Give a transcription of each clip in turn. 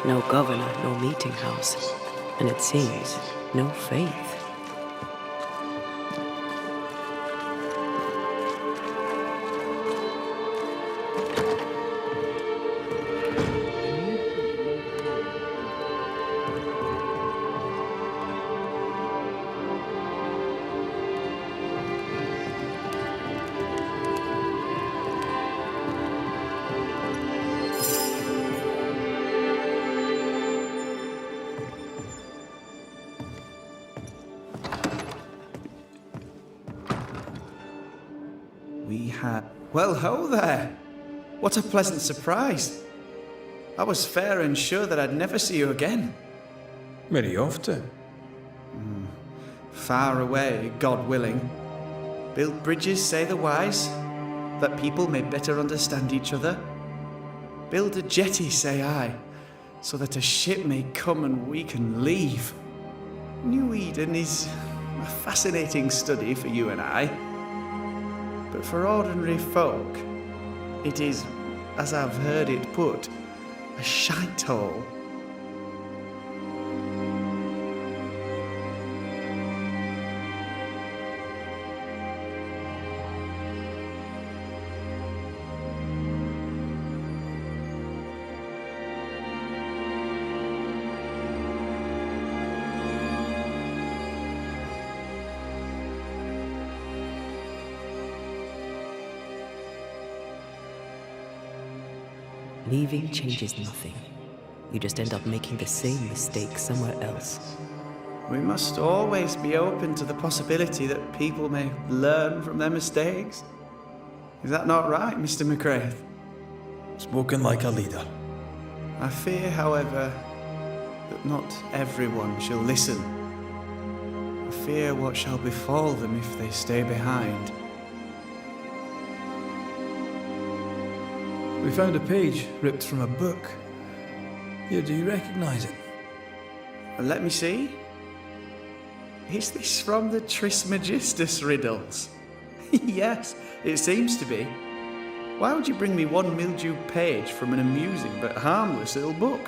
No governor, no meeting house. And it seems, no faith. Well, ho there! What a pleasant surprise. I was fair and sure that I'd never see you again. Very often. Far away, God willing. Build bridges, say the wise, that people may better understand each other. Build a jetty, say I, so that a ship may come and we can leave. New Eden is a fascinating study for you and I. But for ordinary folk, it is, as I've heard it put, a shite hole. Leaving changes nothing. You just end up making the same mistake somewhere else. We must always be open to the possibility that people may learn from their mistakes. Is that not right, Mr. McRaith? Spoken like a leader. I fear, however, that not everyone shall listen. I fear what shall befall them if they stay behind. We found a page ripped from a book. Here, do you recognize it? Let me see. Is this from the Trismegistus Riddles? Yes, it seems to be. Why would you bring me one mildewed page from an amusing but harmless little book?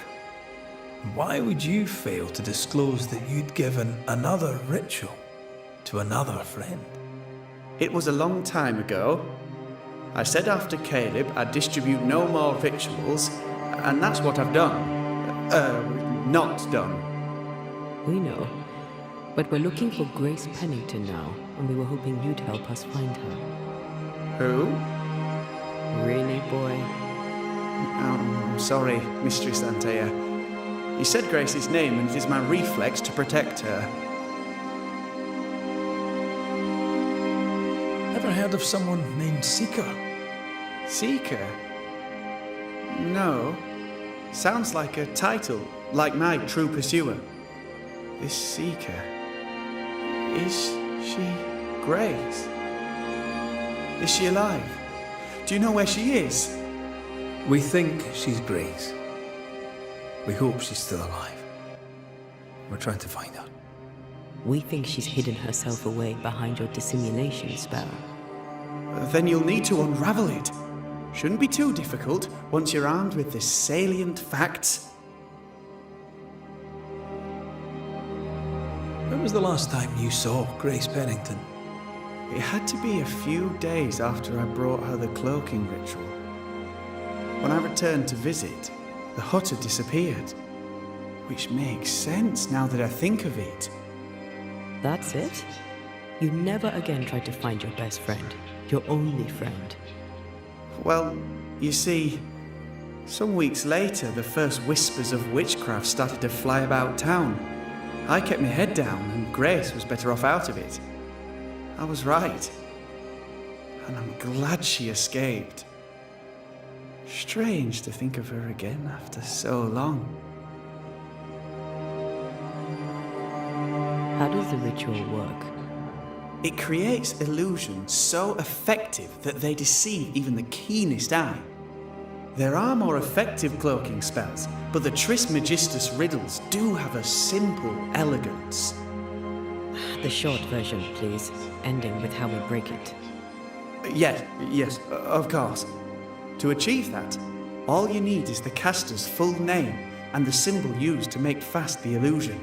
Why would you fail to disclose that you'd given another ritual to another friend? It was a long time ago. I said after Caleb I'd distribute no more rituals, and that's what I've done. Not done. We know. But we're looking for Grace Pennington now, and we were hoping you'd help us find her. Who? Really, boy? I'm sorry, Mistress Antea. You said Grace's name, and it is my reflex to protect her. Ever heard of someone named Seeker? Seeker? No. Sounds like a title, like my true pursuer. This Seeker. Is she Grace? Is she alive? Do you know where she is? We think she's Grace. We hope she's still alive. We're trying to find her. We think she's hidden herself away behind your dissimulation spell. Then you'll need to unravel it. Shouldn't be too difficult once you're armed with the salient facts. When was the last time you saw Grace Pennington? It had to be a few days after I brought her the cloaking ritual. When I returned to visit, the hut had disappeared. Which makes sense now that I think of it. That's it? You never again tried to find your best friend, your only friend. Well, you see, some weeks later, the first whispers of witchcraft started to fly about town. I kept my head down, and Grace was better off out of it. I was right. And I'm glad she escaped. Strange to think of her again after so long. How does the ritual work? It creates illusions so effective that they deceive even the keenest eye. There are more effective cloaking spells, but the Trismegistus riddles do have a simple elegance. The short version, please, ending with how we break it. Yes, of course. To achieve that, all you need is the caster's full name, and the symbol used to make fast the illusion.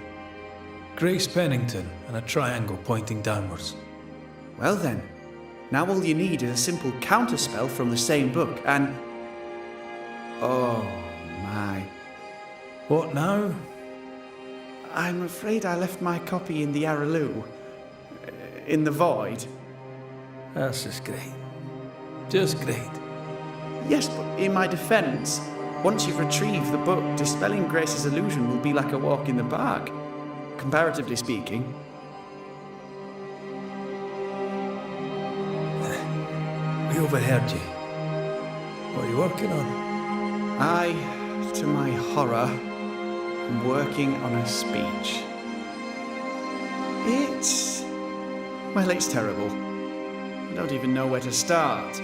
Grace Pennington and a triangle pointing downwards. Well then, now all you need is a simple counterspell from the same book, and... oh my. What now? I'm afraid I left my copy in the Araloo. In the void. That's just great. Just great. Yes, but in my defence, once you've retrieved the book, dispelling Grace's illusion will be like a walk in the park, comparatively speaking. We overheard you. What are you working on? I, to my horror, am working on a speech. It's terrible. I don't even know where to start.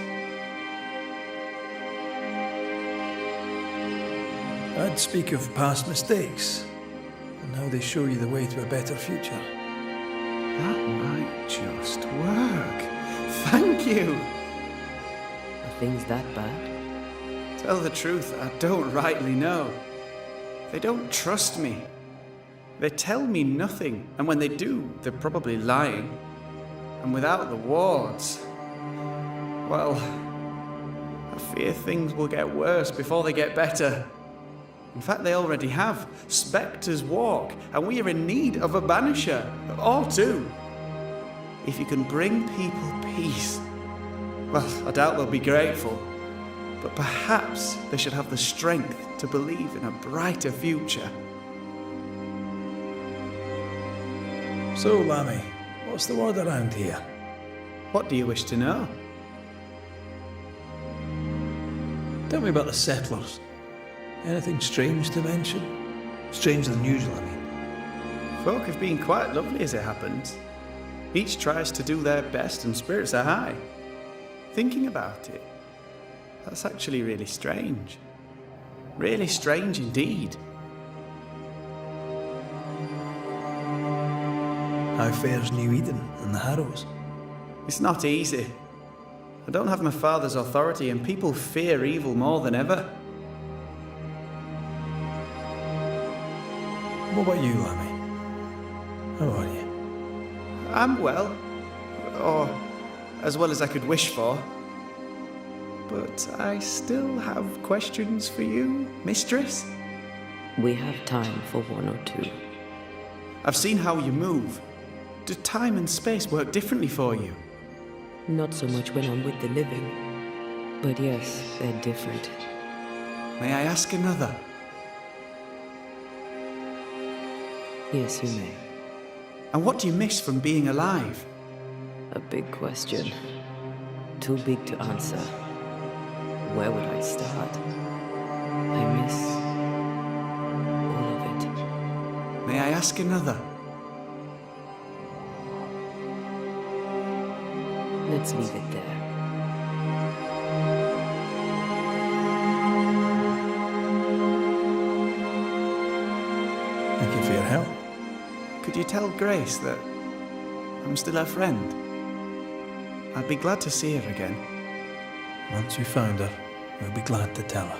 I'd speak of past mistakes and how they show you the way to a better future. That might just work. Thank you. Are things that bad? Tell the truth, I don't rightly know. They don't trust me. They tell me nothing, and when they do, they're probably lying. And without the wards, well, I fear things will get worse before they get better. In fact, they already have. Specters walk, and we are in need of a banisher, or two. If you can bring people peace, well, I doubt they'll be grateful. But perhaps they should have the strength to believe in a brighter future. So, Lammy, what's the word around here? What do you wish to know? Tell me about the settlers. Anything strange to mention? Stranger than usual, I mean. Folk have been quite lovely as it happens. Each tries to do their best and spirits are high. Thinking about it, that's actually really strange. Really strange indeed. How fares New Eden and the Harrows? It's not easy. I don't have my father's authority and people fear evil more than ever. What about you, Lammy? How are you? I'm well. Or as well as I could wish for. But I still have questions for you, mistress. We have time for one or two. I've seen how you move. Do time and space work differently for you? Not so much when I'm with the living. But yes, they're different. May I ask another? Yes, you may. And what do you miss from being alive? A big question. Too big to answer. Where would I start? I miss all of it. May I ask another? Let's leave it there. Thank you for your help. Could you tell Grace that I'm still her friend? I'd be glad to see her again. Once we found her, we'll be glad to tell her.